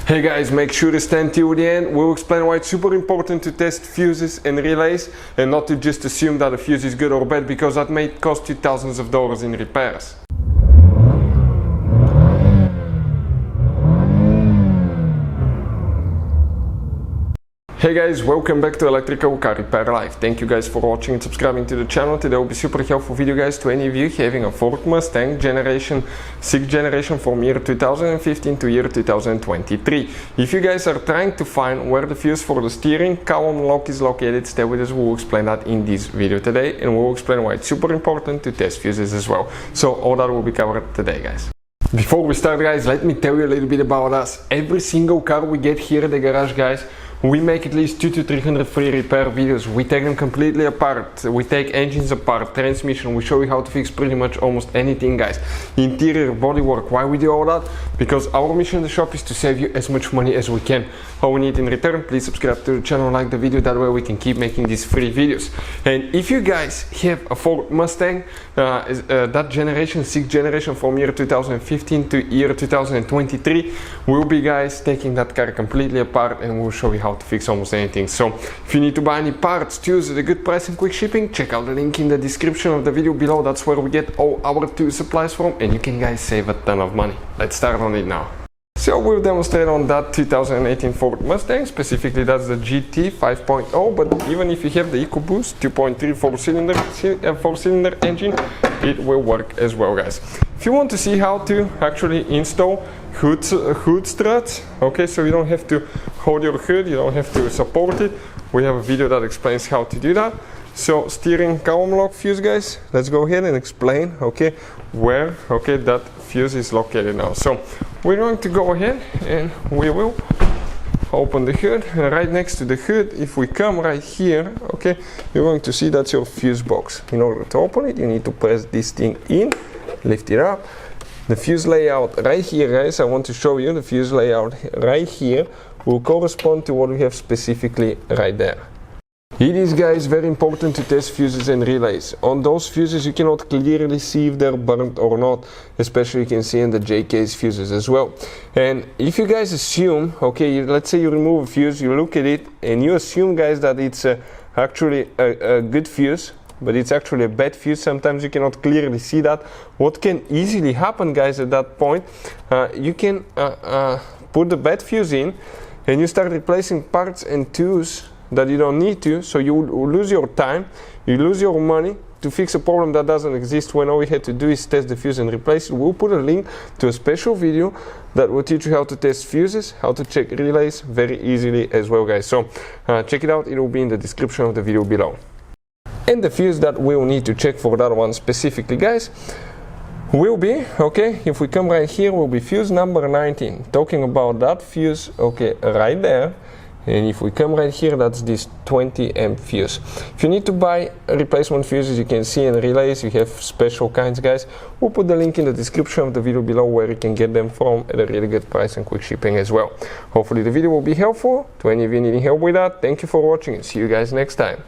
Hey guys, make sure to stand till the end. We'll explain why it's super important to test fuses and relays and not to just assume that a fuse is good or bad, because that may cost you thousands of dollars in repairs. Hey guys, welcome back to Electrical Car Repair Live. Thank you guys for watching and subscribing to the channel. Today will be super helpful video guys to any of you having a Ford Mustang generation 6th generation from year 2015 to year 2023. If you guys are trying to find where the fuse for the steering column lock is located, stay with us. We'll explain that in this video today, and we'll explain why it's super important to test fuses as well. So all that will be covered today guys. Before we start guys, let me tell you a little bit about us. Every single car we get here at the garage guys, we make at least 200 to 300 free repair videos. We take them completely apart. We take engines apart, transmission. We show you how to fix pretty much almost anything guys. Interior, bodywork. Why we do all that? Because our mission in the shop is to save you as much money as we can. All we need in return, please subscribe to the channel, like the video, that way we can keep making these free videos. And if you guys have a Ford Mustang, that generation, 6th generation from year 2015 to year 2023, we'll be guys taking that car completely apart and we'll show you how to fix almost anything. So if you need to buy any parts, tools at a good price and quick shipping, check out the link in the description of the video below. That's where we get all our tool supplies from, and you can guys save a ton of money. Let's start on it now. So we'll demonstrate on that 2018 Ford Mustang, specifically that's the GT 5.0, but even if you have the EcoBoost 2.3 four-cylinder engine, it will work as well guys. If you want to see how to actually install hood struts, okay, so you don't have to hold your hood, you don't have to support it, we have a video that explains how to do that. So steering column lock fuse guys, let's go ahead and explain, okay, where, okay, that fuse is located now. So we're going to go ahead and we will open the hood, and right next to the hood, if we come right here, okay, you're going to see that's your fuse box. In order to open it, you need to press this thing in, lift it up. The fuse layout right here guys, I want to show you the fuse layout right here will correspond to what we have specifically right there. It is guys very important to test fuses and relays. On those fuses you cannot clearly see if they're burnt or not, especially you can see in the J-case fuses as well. And if you guys assume, okay, let's say you remove a fuse, you look at it and you assume guys that it's actually a good fuse, but it's actually a bad fuse, sometimes you cannot clearly see that. What can easily happen guys at that point, you can put the bad fuse in and you start replacing parts and tools that you don't need to, so you will lose your time, you lose your money to fix a problem that doesn't exist, when all we had to do is test the fuse and replace it. We'll put a link to a special video that will teach you how to test fuses, how to check relays very easily as well guys. So check it out, it will be in the description of the video below. And the fuse that we'll need to check for that one specifically guys will be, okay, if we come right here, will be fuse number 19, talking about that fuse, okay, right there. And if we come right here, that's this 20 amp fuse. If you need to buy replacement fuses, you can see in relays, you have special kinds guys. We'll put the link in the description of the video below where you can get them from at a really good price and quick shipping as well. Hopefully the video will be helpful to any of you needing help with that. Thank you for watching and see you guys next time.